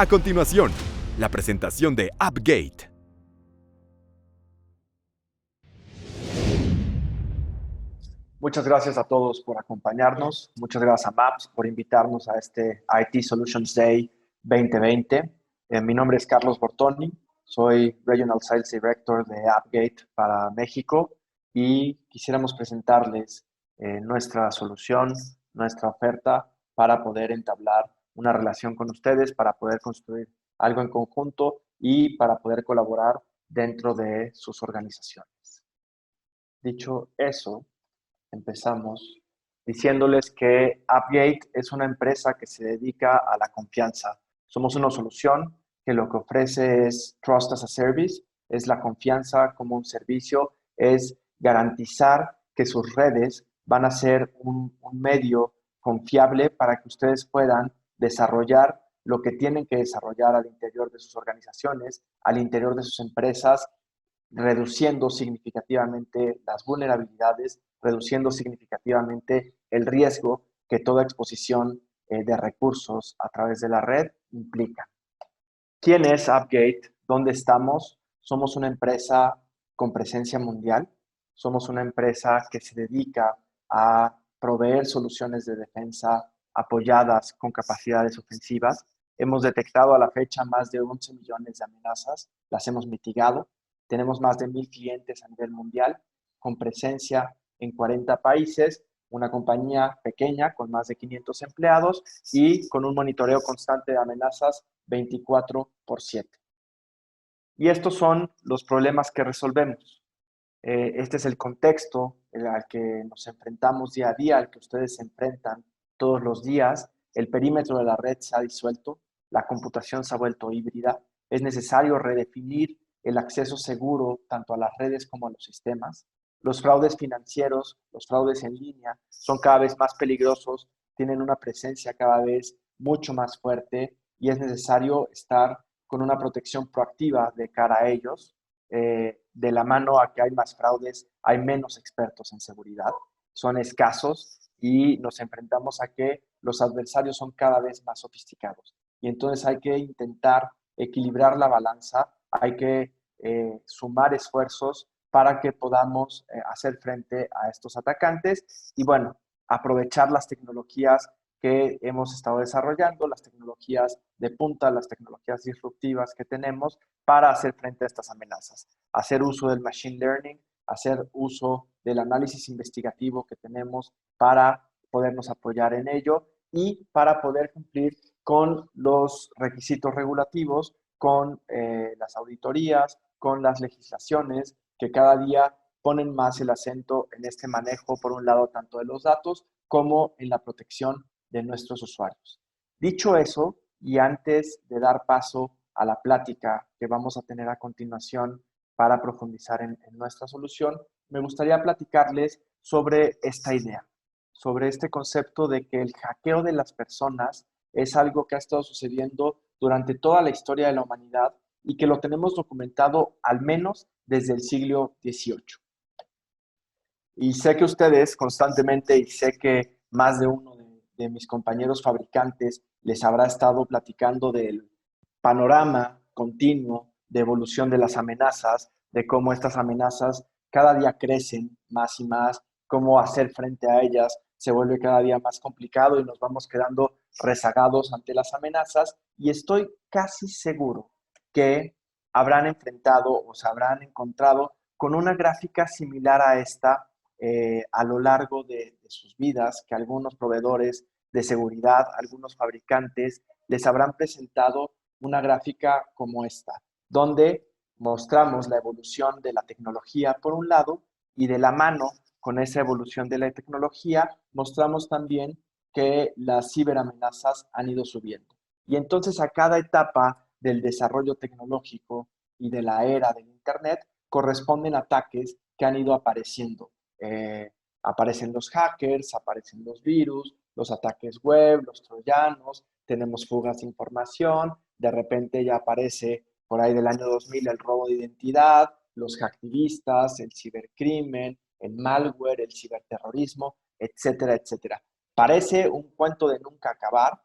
A continuación, la presentación de Appgate. Muchas gracias a todos por acompañarnos. Muchas gracias a MAPS por invitarnos a este IT Solutions Day 2020. Mi nombre es Carlos Bortoni, soy Regional Sales Director de Appgate para México y quisiéramos presentarles nuestra solución, nuestra oferta para poder entablar una relación con ustedes, para poder construir algo en conjunto y para poder colaborar dentro de sus organizaciones. Dicho eso, empezamos diciéndoles que Appgate es una empresa que se dedica a la confianza. Somos una solución que lo que ofrece es Trust as a Service, es la confianza como un servicio, es garantizar que sus redes van a ser un medio confiable para que ustedes puedan desarrollar lo que tienen que desarrollar al interior de sus organizaciones, al interior de sus empresas, reduciendo significativamente las vulnerabilidades, reduciendo significativamente el riesgo que toda exposición de recursos a través de la red implica. ¿Quién es Appgate? ¿Dónde estamos? Somos una empresa con presencia mundial. Somos una empresa que se dedica a proveer soluciones de defensa apoyadas con capacidades ofensivas. Hemos detectado a la fecha más de 11 millones de amenazas. Las hemos mitigado. Tenemos más de 1,000 clientes a nivel mundial, con presencia en 40 países, una compañía pequeña con más de 500 empleados y con un monitoreo constante de amenazas 24/7. Y estos son los problemas que resolvemos. Este es el contexto al que nos enfrentamos día a día, al que ustedes se enfrentan todos los días. El perímetro de la red se ha disuelto, la computación se ha vuelto híbrida. Es necesario redefinir el acceso seguro tanto a las redes como a los sistemas. Los fraudes financieros, los fraudes en línea, son cada vez más peligrosos, tienen una presencia cada vez mucho más fuerte y es necesario estar con una protección proactiva de cara a ellos. De la mano a que hay más fraudes, hay menos expertos en seguridad, son escasos y nos enfrentamos a que los adversarios son cada vez más sofisticados. Y entonces hay que intentar equilibrar la balanza, hay que sumar esfuerzos para que podamos hacer frente a estos atacantes y, bueno, aprovechar las tecnologías que hemos estado desarrollando, las tecnologías de punta, las tecnologías disruptivas que tenemos para hacer frente a estas amenazas. Hacer uso del machine learning, hacer uso del análisis investigativo que tenemos para podernos apoyar en ello y para poder cumplir con los requisitos regulativos, con las auditorías, con las legislaciones que cada día ponen más el acento en este manejo, por un lado, tanto de los datos como en la protección de nuestros usuarios. Dicho eso, y antes de dar paso a la plática que vamos a tener a continuación para profundizar en nuestra solución, me gustaría platicarles sobre esta idea, sobre este concepto de que el hackeo de las personas es algo que ha estado sucediendo durante toda la historia de la humanidad y que lo tenemos documentado al menos desde el siglo XVIII. Y sé que ustedes constantemente, y sé que más de uno de mis compañeros fabricantes les habrá estado platicando del panorama continuo de evolución de las amenazas, de cómo estas amenazas cada día crecen más y más, cómo hacer frente a ellas se vuelve cada día más complicado y nos vamos quedando rezagados ante las amenazas. Y estoy casi seguro que habrán enfrentado o se habrán encontrado con una gráfica similar a esta a lo largo de sus vidas, que algunos proveedores de seguridad, algunos fabricantes les habrán presentado una gráfica como esta, donde mostramos la evolución de la tecnología por un lado y de la mano con esa evolución de la tecnología mostramos también que las ciberamenazas han ido subiendo. Y entonces a cada etapa del desarrollo tecnológico y de la era del Internet corresponden ataques que han ido apareciendo. Aparecen los hackers, aparecen los virus, los ataques web, los troyanos, tenemos fugas de información, de repente ya aparece por ahí del año 2000 el robo de identidad, los hacktivistas, el cibercrimen, el malware, el ciberterrorismo, etcétera, etcétera. Parece un cuento de nunca acabar.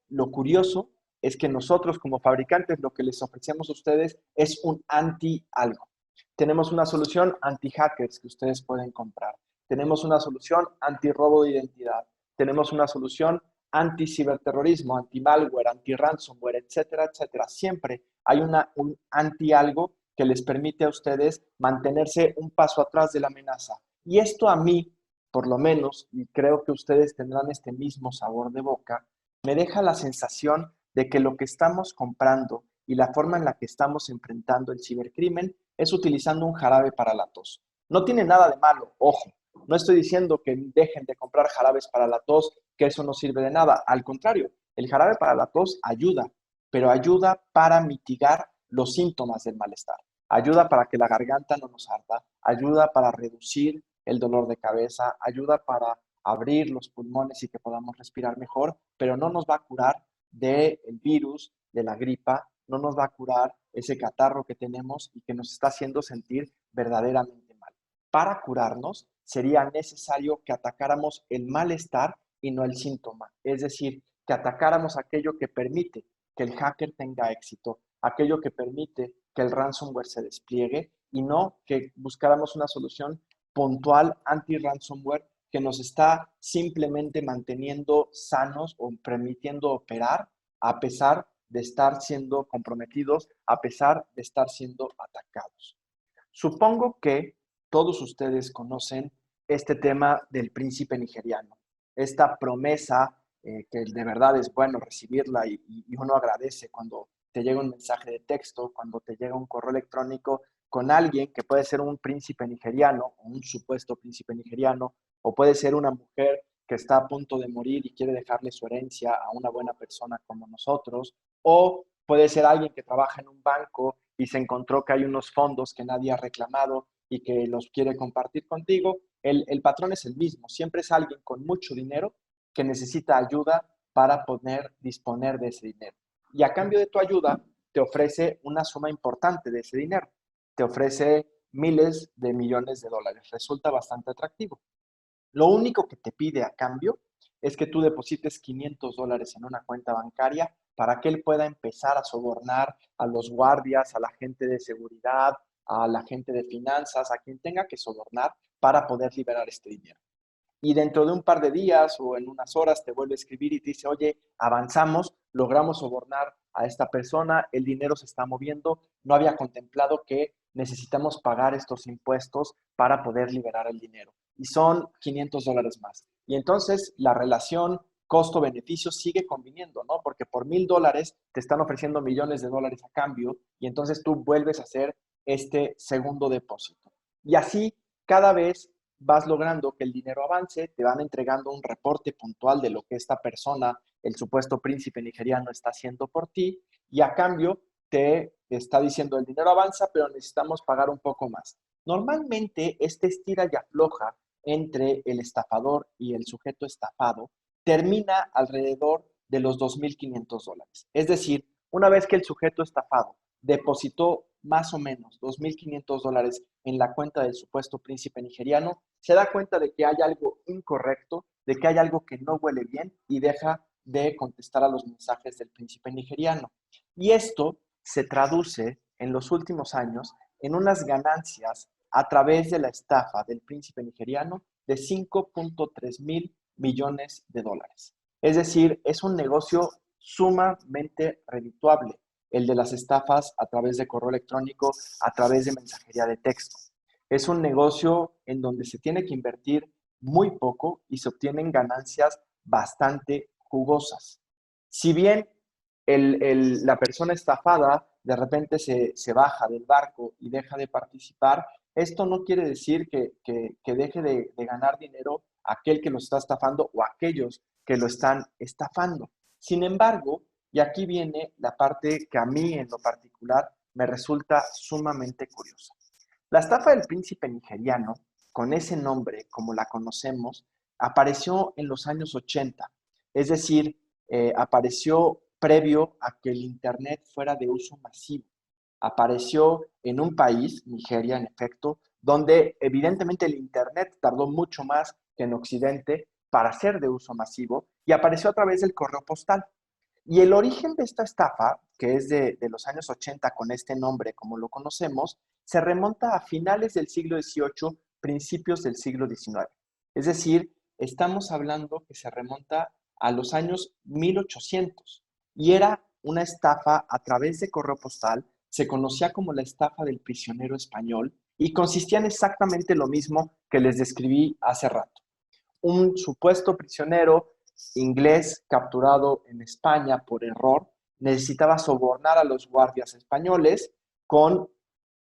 Lo curioso es que nosotros como fabricantes lo que les ofrecemos a ustedes es un anti-algo. Tenemos una solución anti-hackers que ustedes pueden comprar. Tenemos una solución anti-robo de identidad. Tenemos una solución anti-ciberterrorismo, anti-malware, anti-ransomware, etcétera, etcétera. Siempre hay un anti-algo que les permite a ustedes mantenerse un paso atrás de la amenaza. Y esto a mí, por lo menos, y creo que ustedes tendrán este mismo sabor de boca, me deja la sensación de que lo que estamos comprando y la forma en la que estamos enfrentando el cibercrimen es utilizando un jarabe para la tos. No tiene nada de malo, ojo. No estoy diciendo que dejen de comprar jarabes para la tos, que eso no sirve de nada. Al contrario, el jarabe para la tos ayuda, pero ayuda para mitigar los síntomas del malestar. Ayuda para que la garganta no nos arda, ayuda para reducir el dolor de cabeza, ayuda para abrir los pulmones y que podamos respirar mejor, pero no nos va a curar del virus, de la gripa, no nos va a curar ese catarro que tenemos y que nos está haciendo sentir verdaderamente mal. Para curarnos sería necesario que atacáramos el malestar y no el síntoma, es decir, que atacáramos aquello que permite que el hacker tenga éxito, aquello que permite que el ransomware se despliegue y no que buscáramos una solución puntual anti-ransomware que nos está simplemente manteniendo sanos o permitiendo operar a pesar de estar siendo comprometidos, a pesar de estar siendo atacados. Supongo que todos ustedes conocen este tema del príncipe nigeriano, esta promesa que de verdad es bueno recibirla y uno agradece cuando te llega un mensaje de texto, cuando te llega un correo electrónico con alguien que puede ser un príncipe nigeriano o un supuesto príncipe nigeriano, o puede ser una mujer que está a punto de morir y quiere dejarle su herencia a una buena persona como nosotros, o puede ser alguien que trabaja en un banco y se encontró que hay unos fondos que nadie ha reclamado y que los quiere compartir contigo. El patrón es el mismo, siempre es alguien con mucho dinero que necesita ayuda para poder disponer de ese dinero. Y a cambio de tu ayuda, te ofrece una suma importante de ese dinero. Te ofrece miles de millones de dólares. Resulta bastante atractivo. Lo único que te pide a cambio es que tú deposites $500 en una cuenta bancaria para que él pueda empezar a sobornar a los guardias, a la gente de seguridad, a la gente de finanzas, a quien tenga que sobornar para poder liberar este dinero. Y dentro de un par de días o en unas horas te vuelve a escribir y te dice, oye, avanzamos, logramos sobornar a esta persona, el dinero se está moviendo, no había contemplado que necesitamos pagar estos impuestos para poder liberar el dinero. Y son $500 más. Y entonces la relación costo-beneficio sigue conviniendo, ¿no? Porque por $1,000 te están ofreciendo millones de dólares a cambio y entonces tú vuelves a hacer este segundo depósito. Y así cada vez vas logrando que el dinero avance, te van entregando un reporte puntual de lo que esta persona, el supuesto príncipe nigeriano, está haciendo por ti y a cambio te está diciendo el dinero avanza, pero necesitamos pagar un poco más. Normalmente este estira y afloja entre el estafador y el sujeto estafado termina alrededor de los $2,500. Es decir, una vez que el sujeto estafado depositó más o menos $2,500 en la cuenta del supuesto príncipe nigeriano, se da cuenta de que hay algo incorrecto, de que hay algo que no huele bien y deja de contestar a los mensajes del príncipe nigeriano. Y esto se traduce en los últimos años en unas ganancias a través de la estafa del príncipe nigeriano de 5.3 mil millones de dólares. Es decir, es un negocio sumamente redituable el de las estafas a través de correo electrónico, a través de mensajería de texto. Es un negocio en donde se tiene que invertir muy poco y se obtienen ganancias bastante jugosas. Si bien la persona estafada de repente se baja del barco y deja de participar, esto no quiere decir que deje de ganar dinero aquel que lo está estafando o aquellos que lo están estafando. Sin embargo, y aquí viene la parte que a mí en lo particular me resulta sumamente curiosa. La estafa del príncipe nigeriano, con ese nombre como la conocemos, apareció en los años 80, es decir, apareció previo a que el Internet fuera de uso masivo. Apareció en un país, Nigeria en efecto, donde evidentemente el Internet tardó mucho más que en Occidente para ser de uso masivo y apareció a través del correo postal. Y el origen de esta estafa, que es de los años 80 con este nombre como lo conocemos, se remonta a finales del siglo XVIII, principios del siglo XIX. Es decir, estamos hablando que se remonta a los años 1800 y era una estafa a través de correo postal, se conocía como la estafa del prisionero español y consistía en exactamente lo mismo que les describí hace rato. Un supuesto prisionero inglés capturado en España por error necesitaba sobornar a los guardias españoles con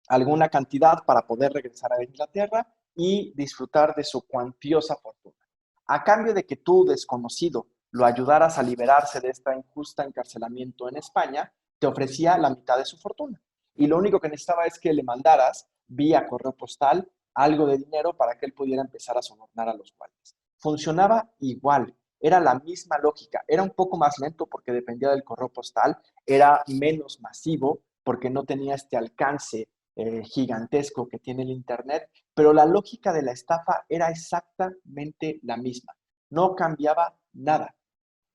alguna cantidad para poder regresar a Inglaterra y disfrutar de su cuantiosa fortuna. A cambio de que tú, desconocido, lo ayudaras a liberarse de este injusto encarcelamiento en España, te ofrecía la mitad de su fortuna. Y lo único que necesitaba es que le mandaras vía correo postal algo de dinero para que él pudiera empezar a sobornar a los guardias. Funcionaba igual, era la misma lógica, era un poco más lento porque dependía del correo postal, era menos masivo porque no tenía este alcance gigantesco que tiene el Internet, pero la lógica de la estafa era exactamente la misma, no cambiaba nada.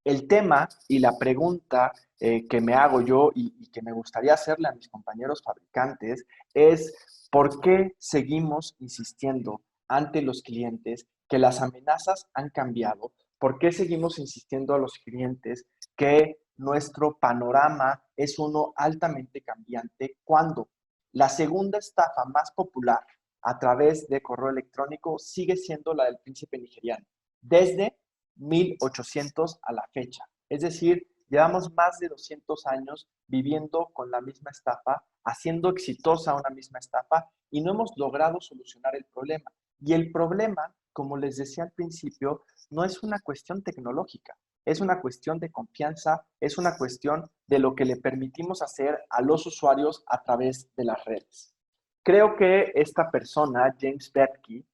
El tema y la pregunta que me hago yo y que me gustaría hacerle a mis compañeros fabricantes es ¿por qué seguimos insistiendo ante los clientes que las amenazas han cambiado? ¿Por qué seguimos insistiendo a los clientes que nuestro panorama es uno altamente cambiante cuando la segunda estafa más popular a través de correo electrónico sigue siendo la del príncipe nigeriano? Desde 1800 a la fecha. Es decir, llevamos más de 200 años viviendo con la misma estafa, haciendo exitosa una misma estafa y no hemos logrado solucionar el problema. Y el problema, como les decía al principio, no es una cuestión tecnológica, es una cuestión de confianza, es una cuestión de lo que le permitimos hacer a los usuarios a través de las redes. Creo que esta persona, James Bethke,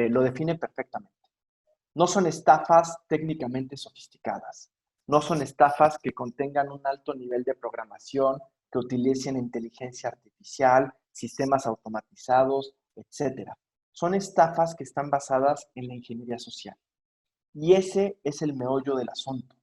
lo define perfectamente. No son estafas técnicamente sofisticadas, no son estafas que contengan un alto nivel de programación, que utilicen inteligencia artificial, sistemas automatizados, etcétera. Son estafas que están basadas en la ingeniería social. Y ese es el meollo del asunto.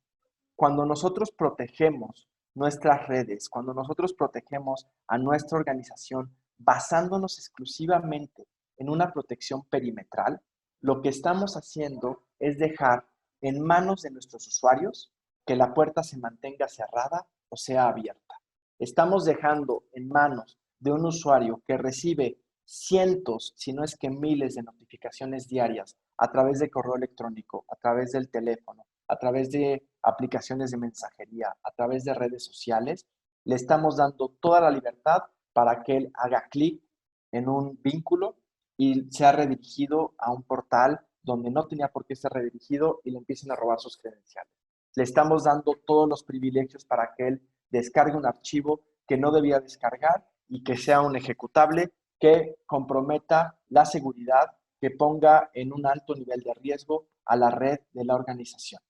Cuando nosotros protegemos nuestras redes, cuando nosotros protegemos a nuestra organización basándonos exclusivamente en una protección perimetral, lo que estamos haciendo es dejar en manos de nuestros usuarios que la puerta se mantenga cerrada o sea abierta. Estamos dejando en manos de un usuario que recibe cientos, si no es que miles de notificaciones diarias a través de correo electrónico, a través del teléfono, a través de aplicaciones de mensajería, a través de redes sociales, le estamos dando toda la libertad para que él haga clic en un vínculo y sea redirigido a un portal donde no tenía por qué ser redirigido y le empiecen a robar sus credenciales. Le estamos dando todos los privilegios para que él descargue un archivo que no debía descargar y que sea un ejecutable que comprometa la seguridad, que ponga en un alto nivel de riesgo a la red de la organización.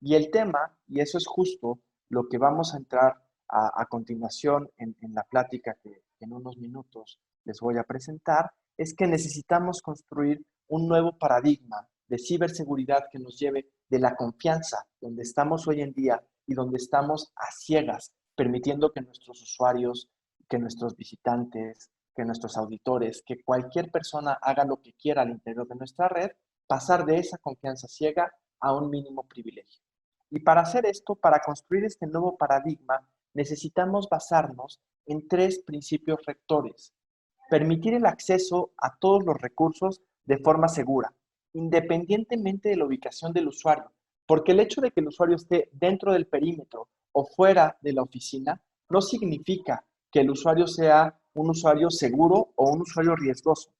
Y el tema, y eso es justo lo que vamos a entrar a continuación en la plática que en unos minutos les voy a presentar, es que necesitamos construir un nuevo paradigma de ciberseguridad que nos lleve de la confianza, donde estamos hoy en día y donde estamos a ciegas, permitiendo que nuestros usuarios, que nuestros visitantes, que nuestros auditores, que cualquier persona haga lo que quiera al interior de nuestra red, pasar de esa confianza ciega a un mínimo privilegio. Y para hacer esto, para construir este nuevo paradigma, necesitamos basarnos en tres principios rectores. Permitir el acceso a todos los recursos de forma segura, independientemente de la ubicación del usuario, porque el hecho de que el usuario esté dentro del perímetro o fuera de la oficina no significa que el usuario sea un usuario seguro o un usuario riesgoso.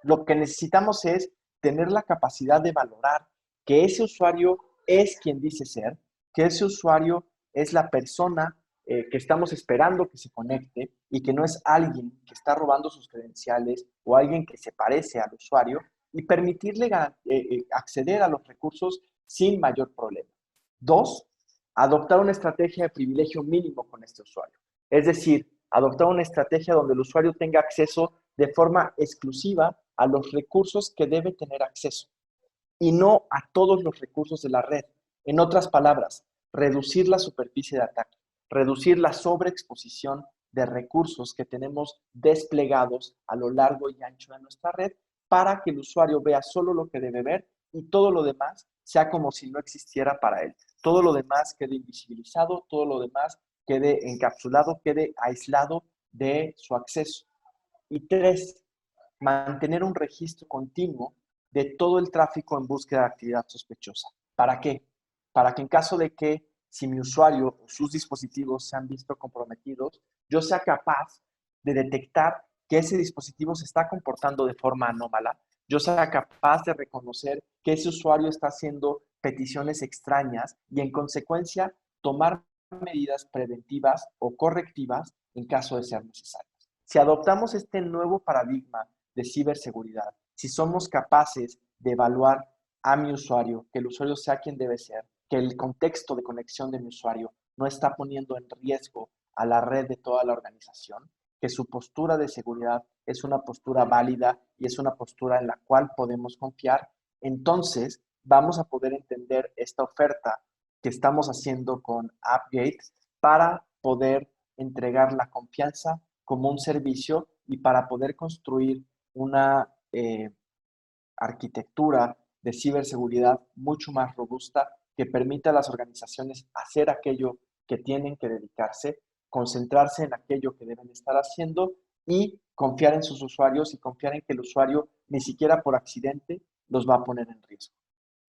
Lo que necesitamos es tener la capacidad de valorar que ese usuario es quien dice ser, que ese usuario es la persona que estamos esperando que se conecte y que no es alguien que está robando sus credenciales o alguien que se parece al usuario y permitirle acceder a los recursos sin mayor problema. Dos, adoptar una estrategia de privilegio mínimo con este usuario. Es decir, adoptar una estrategia donde el usuario tenga acceso de forma exclusiva a los recursos que debe tener acceso y no a todos los recursos de la red. En otras palabras, reducir la superficie de ataque, reducir la sobreexposición de recursos que tenemos desplegados a lo largo y ancho de nuestra red para que el usuario vea solo lo que debe ver y todo lo demás sea como si no existiera para él. Todo lo demás quede invisibilizado, todo lo demás quede encapsulado, quede aislado de su acceso. Y tres, mantener un registro continuo de todo el tráfico en búsqueda de actividad sospechosa. ¿Para qué? Para que en caso de que si mi usuario o sus dispositivos se han visto comprometidos, yo sea capaz de detectar que ese dispositivo se está comportando de forma anómala, yo sea capaz de reconocer que ese usuario está haciendo peticiones extrañas y en consecuencia tomar medidas preventivas o correctivas en caso de ser necesario. Si adoptamos este nuevo paradigma de ciberseguridad, si somos capaces de evaluar a mi usuario, que el usuario sea quien debe ser, que el contexto de conexión de mi usuario no está poniendo en riesgo a la red de toda la organización, que su postura de seguridad es una postura válida y es una postura en la cual podemos confiar, entonces vamos a poder entender esta oferta que estamos haciendo con AppGate para poder entregar la confianza como un servicio y para poder construir una arquitectura de ciberseguridad mucho más robusta que permita a las organizaciones hacer aquello que tienen que dedicarse, concentrarse en aquello que deben estar haciendo y confiar en sus usuarios y confiar en que el usuario ni siquiera por accidente los va a poner en riesgo.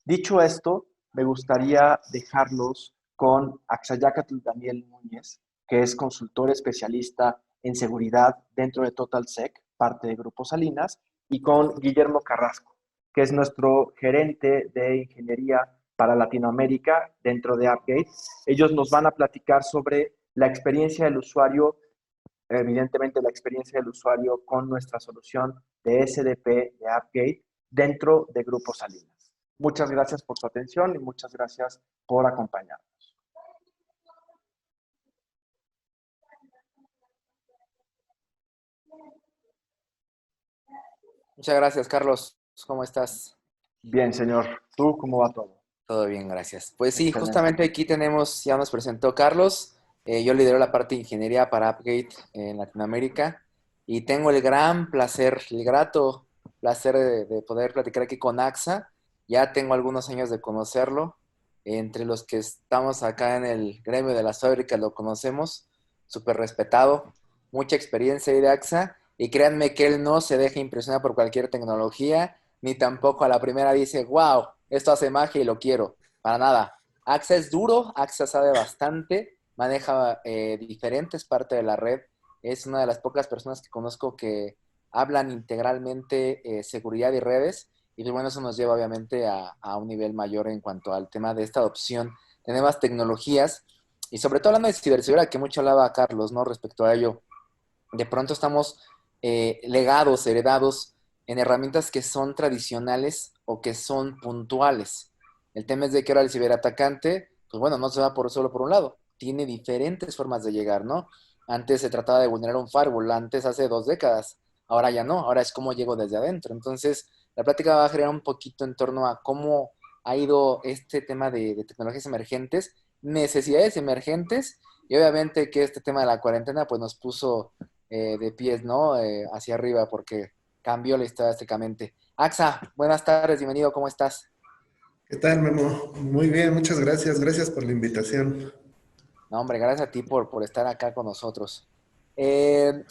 Dicho esto, me gustaría dejarlos con Axayacatl Daniel Núñez, que es consultor especialista en seguridad dentro de TotalSec, parte de Grupo Salinas, y con Guillermo Carrasco, que es nuestro gerente de ingeniería para Latinoamérica dentro de AppGate. Ellos nos van a platicar sobre la experiencia del usuario, evidentemente la experiencia del usuario con nuestra solución de SDP de AppGate dentro de Grupo Salinas. Muchas gracias por su atención y muchas gracias por acompañarnos. Muchas gracias, Carlos. ¿Cómo estás? Bien, señor. ¿Tú cómo va todo? Todo bien, gracias. Pues sí, Excelente. justamente aquí tenemos, ya nos presentó Carlos. Yo lidero la parte de ingeniería para AppGate en Latinoamérica y tengo el gran placer, el grato placer de poder platicar aquí con AXA. Ya tengo algunos años de conocerlo. Entre los que estamos acá en el gremio de las fábricas lo conocemos, súper respetado, mucha experiencia ahí de AXA. Y créanme que él no se deja impresionar por cualquier tecnología, ni tampoco a la primera dice, wow, esto hace magia y lo quiero. Para nada. AXA es duro, AXA sabe bastante, maneja diferentes partes de la red. Es una de las pocas personas que conozco que hablan integralmente seguridad y redes. Y pues bueno, eso nos lleva obviamente a un nivel mayor en cuanto al tema de esta adopción de nuevas tecnologías. Y sobre todo hablando de ciberseguridad, que mucho hablaba Carlos, ¿no? Respecto a ello. De pronto estamos legados, heredados en herramientas que son tradicionales o que son puntuales. El tema es de que ahora el ciberatacante, pues bueno, no se va solo por un lado, tiene diferentes formas de llegar, ¿no? Antes se trataba de vulnerar un firewall, antes hace 2 décadas, ahora ya no, ahora es cómo llego desde adentro. Entonces, la plática va a girar un poquito en torno a cómo ha ido este tema de tecnologías emergentes, necesidades emergentes, y obviamente que este tema de la cuarentena pues nos puso de pies, ¿no? Hacia arriba, porque cambió la historia drásticamente. AXA, buenas tardes, bienvenido, ¿cómo estás? ¿Qué tal, Memo? Muy bien, muchas gracias. Gracias por la invitación. No, hombre, gracias a ti por estar acá con nosotros.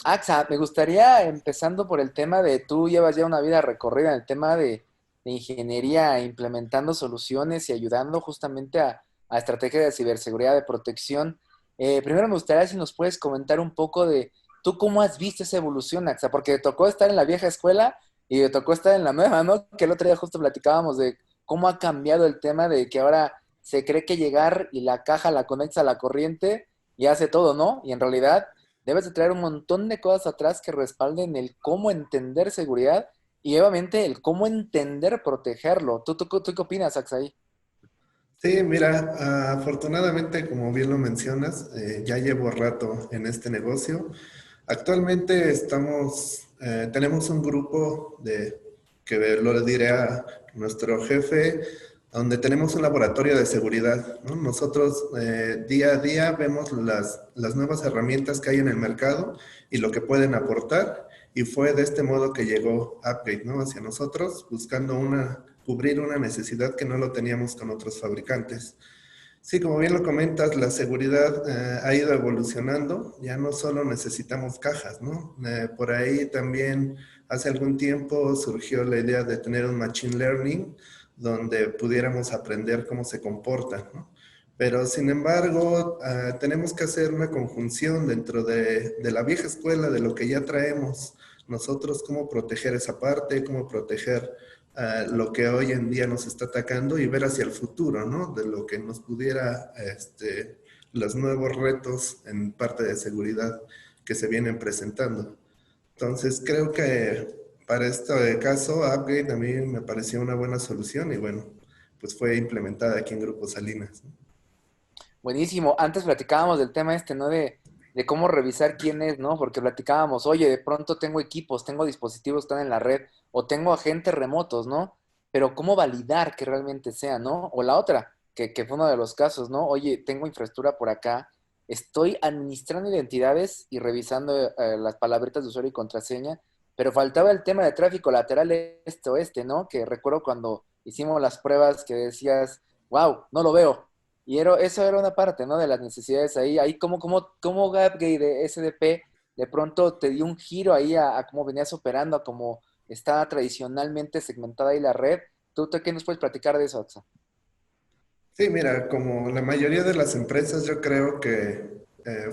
AXA, me gustaría, empezando por el tema de tú llevas ya una vida recorrida en el tema de ingeniería, implementando soluciones y ayudando justamente a estrategias de ciberseguridad, de protección. Primero me gustaría si nos puedes comentar un poco de tú cómo has visto esa evolución, AXA, porque te tocó estar en la vieja escuela y te tocó estar en la nueva, ¿no? Que el otro día justo platicábamos de cómo ha cambiado el tema de que ahora se cree que llegar y la caja la conecta a la corriente y hace todo, ¿no? Y en realidad debes de traer un montón de cosas atrás que respalden el cómo entender seguridad y obviamente el cómo entender protegerlo. ¿Tú qué opinas, Axay? Sí, mira, afortunadamente, como bien lo mencionas, ya llevo rato en este negocio. Actualmente tenemos un grupo que lo diré a nuestro jefe, donde tenemos un laboratorio de seguridad, ¿no? Nosotros día a día vemos las nuevas herramientas que hay en el mercado y lo que pueden aportar, y fue de este modo que llegó Upgrade, ¿no? Hacia nosotros, buscando cubrir una necesidad que no lo teníamos con otros fabricantes. Sí, como bien lo comentas, la seguridad ha ido evolucionando. Ya no solo necesitamos cajas, ¿no? Por ahí también hace algún tiempo surgió la idea de tener un machine learning donde pudiéramos aprender cómo se comporta, ¿no? Pero sin embargo, tenemos que hacer una conjunción dentro de la vieja escuela, de lo que ya traemos nosotros, cómo proteger esa parte, cómo proteger lo que hoy en día nos está atacando y ver hacia el futuro, ¿no? De lo que nos pudiera, los nuevos retos en parte de seguridad que se vienen presentando. Entonces, creo que para este caso, Upgrade a mí me pareció una buena solución y bueno, pues fue implementada aquí en Grupo Salinas, ¿no? Buenísimo. Antes platicábamos del tema este, ¿no? De cómo revisar quién es, ¿no? Porque platicábamos, oye, de pronto tengo equipos, tengo dispositivos que están en la red, o tengo agentes remotos, ¿no? Pero ¿cómo validar que realmente sea, ¿no? O la otra, que fue uno de los casos, ¿no? Oye, tengo infraestructura por acá, estoy administrando identidades y revisando las palabritas de usuario y contraseña, pero faltaba el tema de tráfico lateral este-oeste, ¿no? Que recuerdo cuando hicimos las pruebas que decías, wow, no lo veo. Y eso era una parte, ¿no? De las necesidades ahí. Ahí como Gapgate de SDP de pronto te dio un giro ahí a cómo venías operando, a cómo está tradicionalmente segmentada ahí la red. ¿Tú qué nos puedes platicar de eso, Axa? Sí, mira, como la mayoría de las empresas, yo creo que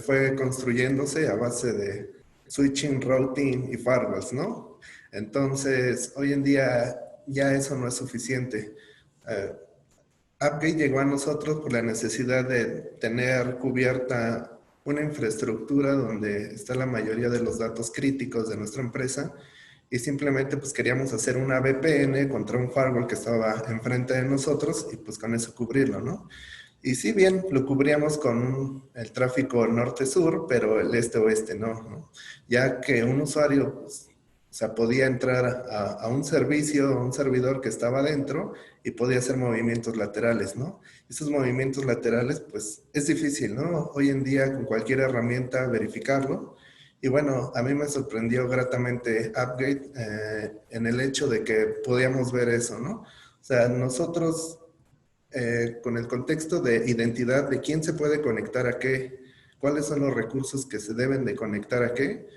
fue construyéndose a base de switching, routing y firewalls, ¿no? Entonces, hoy en día ya eso no es suficiente. Eh, Upgate llegó a nosotros por la necesidad de tener cubierta una infraestructura donde está la mayoría de los datos críticos de nuestra empresa y simplemente pues queríamos hacer una VPN contra un firewall que estaba enfrente de nosotros y pues con eso cubrirlo, ¿no? Y si bien lo cubríamos con el tráfico norte-sur, pero el este-oeste no. Ya que un usuario pues, o sea, podía entrar a un servicio, a un servidor que estaba dentro y podía hacer movimientos laterales, ¿no? Esos movimientos laterales, pues es difícil, ¿no? Hoy en día con cualquier herramienta verificarlo. Y bueno, a mí me sorprendió gratamente Upgrade en el hecho de que podíamos ver eso, ¿no? O sea, nosotros con el contexto de identidad de quién se puede conectar a qué, cuáles son los recursos que se deben de conectar a qué,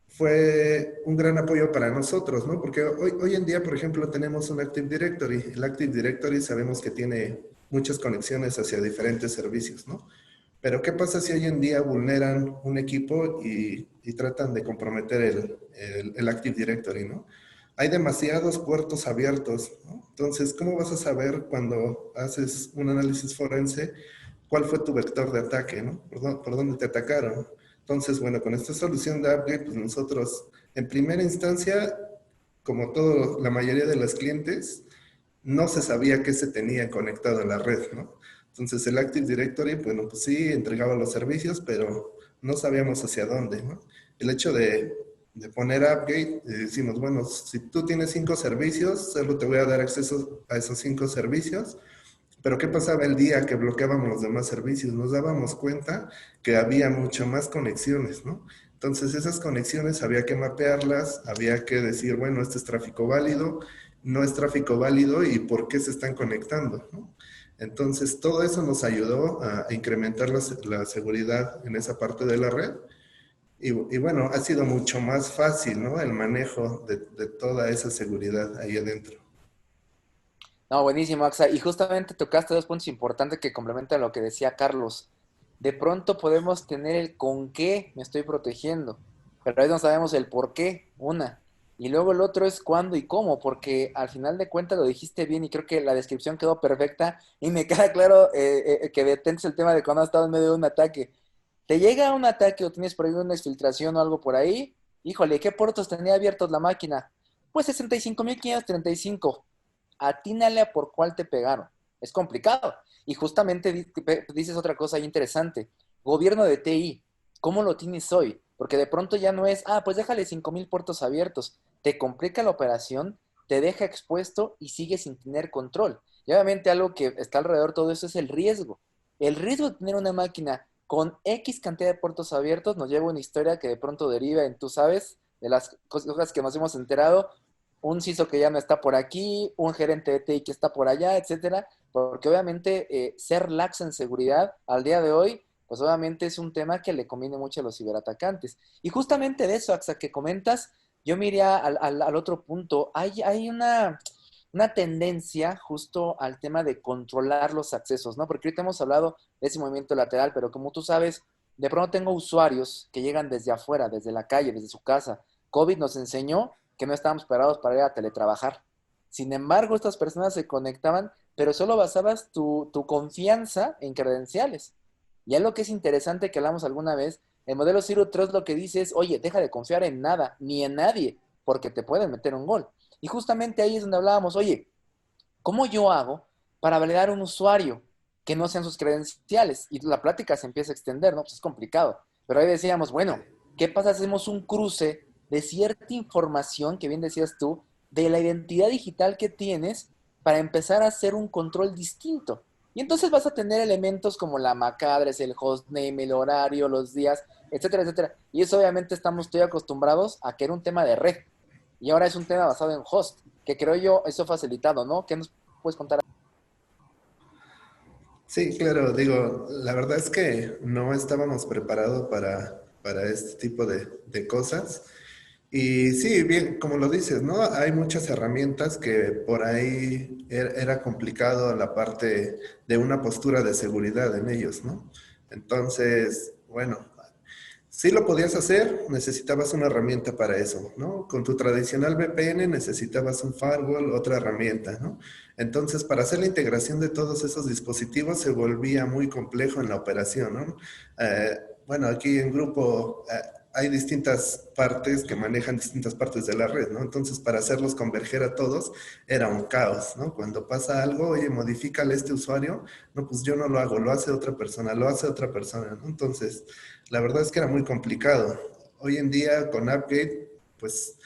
fue un gran apoyo para nosotros, ¿no? Porque hoy en día, por ejemplo, tenemos un Active Directory. El Active Directory sabemos que tiene muchas conexiones hacia diferentes servicios, ¿no? Pero ¿qué pasa si hoy en día vulneran un equipo y tratan de comprometer el Active Directory, ¿no? Hay demasiados puertos abiertos, ¿no? Entonces, ¿cómo vas a saber cuando haces un análisis forense cuál fue tu vector de ataque, ¿no? ¿Por dónde te atacaron? Entonces, bueno, con esta solución de Upgrade, pues nosotros, en primera instancia, como la mayoría de los clientes, no se sabía qué se tenía conectado en la red, ¿no? Entonces el Active Directory, bueno, pues sí, entregaba los servicios, pero no sabíamos hacia dónde, ¿no? El hecho de poner Upgrade, decimos, bueno, si tú tienes 5 servicios, solo te voy a dar acceso a esos 5 servicios, pero ¿qué pasaba el día que bloqueábamos los demás servicios? Nos dábamos cuenta que había mucho más conexiones, ¿no? Entonces esas conexiones había que mapearlas, había que decir, bueno, este es tráfico válido, no es tráfico válido y por qué se están conectando, ¿no? Entonces todo eso nos ayudó a incrementar la seguridad en esa parte de la red y bueno, ha sido mucho más fácil, ¿no? El manejo de toda esa seguridad ahí adentro. No, buenísimo, Axa. Y justamente tocaste dos puntos importantes que complementan lo que decía Carlos. De pronto podemos tener el con qué me estoy protegiendo, pero ahí no sabemos el por qué, una. Y luego el otro es cuándo y cómo, porque al final de cuentas lo dijiste bien y creo que la descripción quedó perfecta y me queda claro que detentes el tema de cuando has estado en medio de un ataque. Te llega un ataque o tienes por ahí una exfiltración o algo por ahí, híjole, ¿qué puertos tenía abiertos la máquina? Pues 65.535. Atínale a por cuál te pegaron. Es complicado. Y justamente dices otra cosa interesante. Gobierno de TI, ¿cómo lo tienes hoy? Porque de pronto ya no es, pues déjale 5,000 puertos abiertos. Te complica la operación, te deja expuesto y sigues sin tener control. Y obviamente algo que está alrededor de todo eso es el riesgo. El riesgo de tener una máquina con X cantidad de puertos abiertos nos lleva a una historia que de pronto deriva en, tú sabes, de las cosas que nos hemos enterado, un CISO que ya no está por aquí, un gerente de TI que está por allá, etcétera, porque obviamente ser lax en seguridad al día de hoy, pues obviamente es un tema que le conviene mucho a los ciberatacantes. Y justamente de eso, Axa, que comentas, yo me iría al otro punto. Hay una tendencia justo al tema de controlar los accesos, ¿no? Porque ahorita hemos hablado de ese movimiento lateral, pero como tú sabes, de pronto tengo usuarios que llegan desde afuera, desde la calle, desde su casa. COVID nos enseñó que no estábamos preparados para ir a teletrabajar. Sin embargo, estas personas se conectaban, pero solo basabas tu confianza en credenciales. Y algo que es interesante que hablamos alguna vez, el modelo Zero Trust lo que dice es, oye, deja de confiar en nada, ni en nadie, porque te pueden meter un gol. Y justamente ahí es donde hablábamos, oye, ¿cómo yo hago para validar un usuario que no sean sus credenciales? Y la plática se empieza a extender, ¿no? Pues es complicado. Pero ahí decíamos, bueno, ¿qué pasa si hacemos un cruce de cierta información, que bien decías tú, de la identidad digital que tienes para empezar a hacer un control distinto? Y entonces vas a tener elementos como la MAC address, el hostname, el horario, los días, etcétera, etcétera. Y eso obviamente estamos estoy acostumbrados a que era un tema de red. Y ahora es un tema basado en host, que creo yo eso facilitado, ¿no? ¿Qué nos puedes contar? Sí, claro, digo, la verdad es que no estábamos preparados para este tipo de cosas. Y sí, bien, como lo dices, ¿no? Hay muchas herramientas que por ahí era complicado la parte de una postura de seguridad en ellos, ¿no? Entonces, bueno, sí lo podías hacer, necesitabas una herramienta para eso, ¿no? Con tu tradicional VPN necesitabas un firewall, otra herramienta, ¿no? Entonces, para hacer la integración de todos esos dispositivos se volvía muy complejo en la operación, ¿no? Bueno, aquí en grupo hay distintas partes que manejan distintas partes de la red, ¿no? Entonces, para hacerlos converger a todos era un caos, ¿no? Cuando pasa algo, oye, modifícale este usuario, no, pues yo no lo hago, lo hace otra persona, lo hace otra persona, ¿no? Entonces, la verdad es que era muy complicado. Hoy en día con AppGate, pues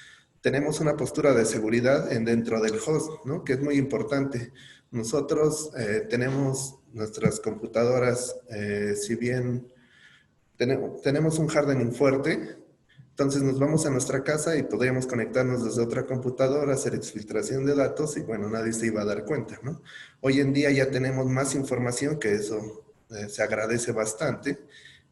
tenemos una postura de seguridad en dentro del host, ¿no? Que es muy importante. Nosotros tenemos nuestras computadoras, si bien tenemos un hardening fuerte, entonces nos vamos a nuestra casa y podríamos conectarnos desde otra computadora, hacer exfiltración de datos y bueno, nadie se iba a dar cuenta, ¿no? Hoy en día ya tenemos más información, que eso se agradece bastante,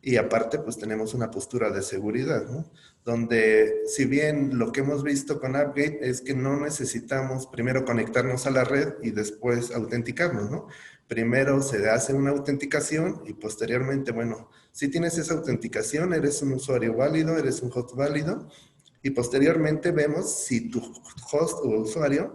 y aparte pues tenemos una postura de seguridad, ¿no? Donde si bien lo que hemos visto con AppGate es que no necesitamos primero conectarnos a la red y después autenticarnos, ¿no? Primero se hace una autenticación y posteriormente, bueno, si tienes esa autenticación, eres un usuario válido, eres un host válido, y posteriormente vemos si tu host o usuario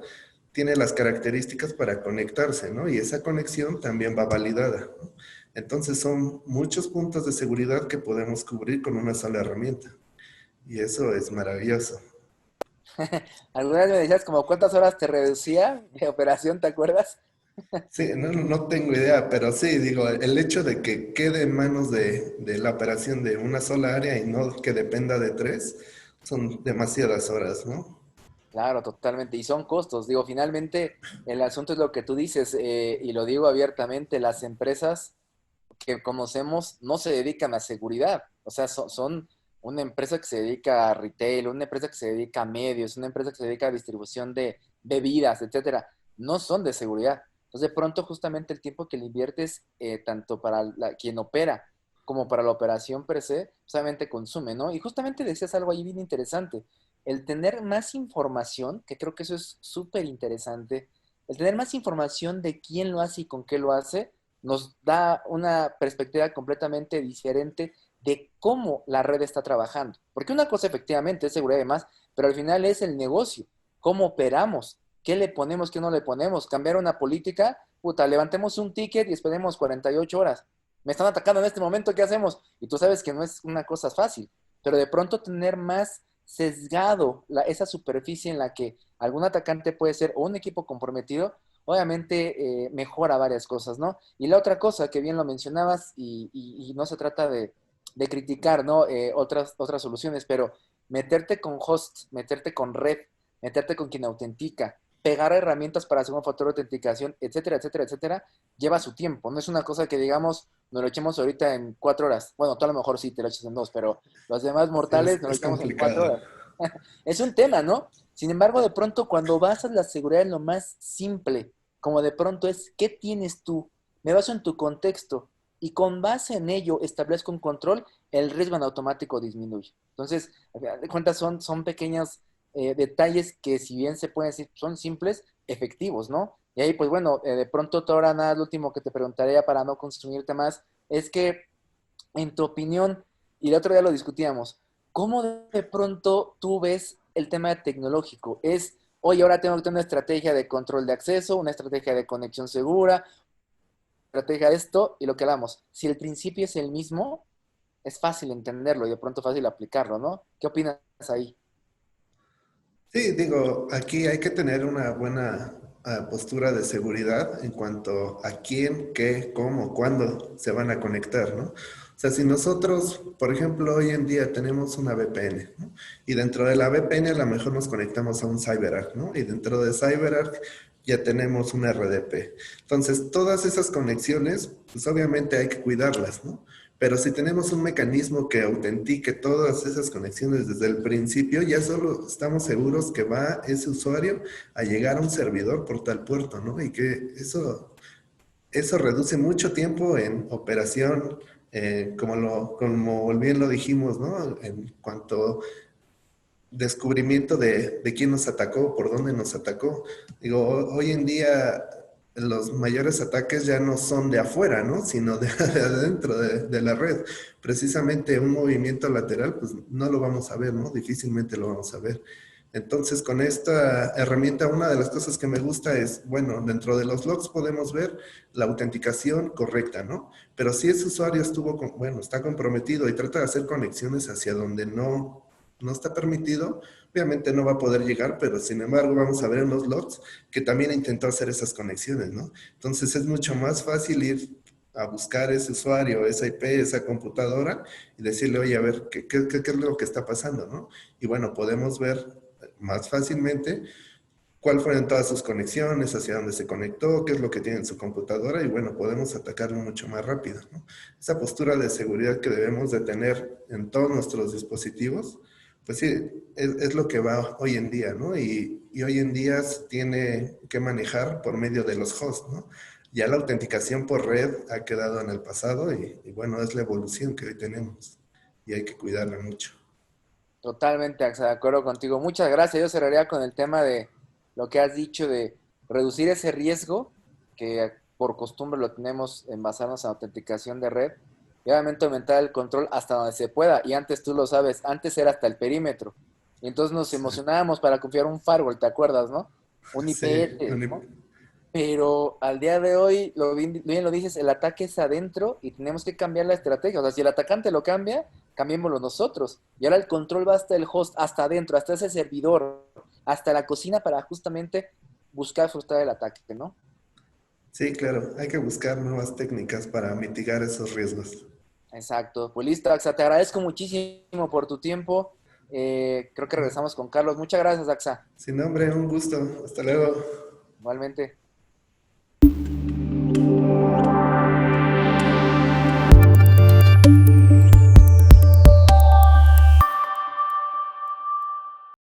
tiene las características para conectarse, ¿no? Y esa conexión también va validada, ¿no? Entonces son muchos puntos de seguridad que podemos cubrir con una sola herramienta. Y eso es maravilloso. Alguna vez me decías como cuántas horas te reducía de operación, ¿te acuerdas? Sí, no tengo idea, pero sí, digo, el hecho de que quede en manos de la operación de una sola área y no que dependa de tres, son demasiadas horas, ¿no? Claro, totalmente. Y son costos. Digo, finalmente el asunto es lo que tú dices, y lo digo abiertamente, las empresas que conocemos no se dedican a seguridad. O sea, son una empresa que se dedica a retail, una empresa que se dedica a medios, una empresa que se dedica a distribución de bebidas, etcétera. No son de seguridad. Entonces, de pronto, justamente el tiempo que le inviertes, tanto para quien opera como para la operación per se, solamente consume, ¿no? Y justamente decías algo ahí bien interesante. El tener más información, que creo que eso es súper interesante, el tener más información de quién lo hace y con qué lo hace, nos da una perspectiva completamente diferente de cómo la red está trabajando. Porque una cosa efectivamente es seguridad y demás, pero al final es el negocio, cómo operamos, qué le ponemos, qué no le ponemos, cambiar una política, puta, levantemos un ticket y esperemos 48 horas. Me están atacando en este momento, ¿qué hacemos? Y tú sabes que no es una cosa fácil, pero de pronto tener más sesgado esa superficie en la que algún atacante puede ser o un equipo comprometido, obviamente mejora varias cosas, ¿no? Y la otra cosa que bien lo mencionabas, y no se trata de criticar, ¿no? Otras soluciones, pero meterte con host, meterte con red, meterte con quien autentica, pegar herramientas para hacer un factor de autenticación, etcétera, etcétera, etcétera, lleva su tiempo. No es una cosa que digamos, nos lo echemos ahorita en 4 horas. Bueno, tú a lo mejor sí te lo echas en 2, pero los demás mortales nos lo Es echamos en 4 complicado. horas. Es un tema, ¿no? Sin embargo, de pronto, cuando basas la seguridad en lo más simple, como de pronto es, ¿qué tienes tú? Me baso en tu contexto y con base en ello establezco un control, el riesgo en automático disminuye. Entonces, a final de cuentas, son pequeños detalles que si bien se pueden decir, son simples, efectivos, ¿no? Y ahí, pues bueno, de pronto, ahora nada, lo último que te preguntaría para no consumirte más, es que, en tu opinión, y el otro día lo discutíamos, ¿cómo de pronto tú ves el tema tecnológico? Es, oye, ahora tengo que tener una estrategia de control de acceso, una estrategia de conexión segura, estrategia de esto, y lo que hablamos. Si el principio es el mismo, es fácil entenderlo y de pronto fácil aplicarlo, ¿no? ¿Qué opinas ahí? Sí, digo, aquí hay que tener una buena postura de seguridad en cuanto a quién, qué, cómo, cuándo se van a conectar, ¿no? O sea, si nosotros, por ejemplo, hoy en día tenemos una VPN, ¿no? Y dentro de la VPN a lo mejor nos conectamos a un CyberArk, ¿no? Y dentro de CyberArk ya tenemos un RDP. Entonces, todas esas conexiones, pues obviamente hay que cuidarlas, ¿no? Pero si tenemos un mecanismo que autentique todas esas conexiones desde el principio, ya solo estamos seguros que va ese usuario a llegar a un servidor por tal puerto, ¿no? Y que eso reduce mucho tiempo en operación, como bien lo dijimos, ¿no? En cuanto descubrimiento de quién nos atacó, por dónde nos atacó. Digo, hoy en día los mayores ataques ya no son de afuera, ¿no? Sino de adentro de la red. Precisamente un movimiento lateral, pues no lo vamos a ver, ¿no? Difícilmente lo vamos a ver. Entonces, con esta herramienta, una de las cosas que me gusta es, bueno, dentro de los logs podemos ver la autenticación correcta, ¿no? Pero si ese usuario está comprometido y trata de hacer conexiones hacia donde no está permitido, obviamente no va a poder llegar, pero sin embargo vamos a ver en los logs que también intentó hacer esas conexiones, ¿no? Entonces es mucho más fácil ir a buscar ese usuario, esa IP, esa computadora y decirle, oye, a ver, ¿qué es lo que está pasando, no? Y bueno, podemos ver más fácilmente cuál fueron todas sus conexiones, hacia dónde se conectó, qué es lo que tiene en su computadora y bueno, podemos atacarlo mucho más rápido, ¿no? Esa postura de seguridad que debemos de tener en todos nuestros dispositivos, pues sí, es lo que va hoy en día, ¿no? Y hoy en día se tiene que manejar por medio de los hosts, ¿no? Ya la autenticación por red ha quedado en el pasado y bueno, es la evolución que hoy tenemos y hay que cuidarla mucho. Totalmente, Axa, de acuerdo contigo. Muchas gracias. Yo cerraría con el tema de lo que has dicho de reducir ese riesgo, que por costumbre lo tenemos en basarnos en autenticación de red, y obviamente aumentar el control hasta donde se pueda. Y antes tú lo sabes, antes era hasta el perímetro. Y entonces nos Sí, emocionábamos para confiar un firewall, ¿te acuerdas, no? Un sí, IPS, ¿no? Pero al día de hoy, bien lo dices, el ataque es adentro y tenemos que cambiar la estrategia. O sea, si el atacante lo cambia, cambiémoslo nosotros. Y ahora el control va hasta el host, hasta adentro, hasta ese servidor, hasta la cocina para justamente buscar frustrar el ataque, ¿no? sí, claro, hay que buscar nuevas técnicas para mitigar esos riesgos. Exacto. Pues listo, Axa, te agradezco muchísimo por tu tiempo. Creo que regresamos con Carlos. Muchas gracias, Axa. Sin nombre, un gusto. Hasta luego. Igualmente.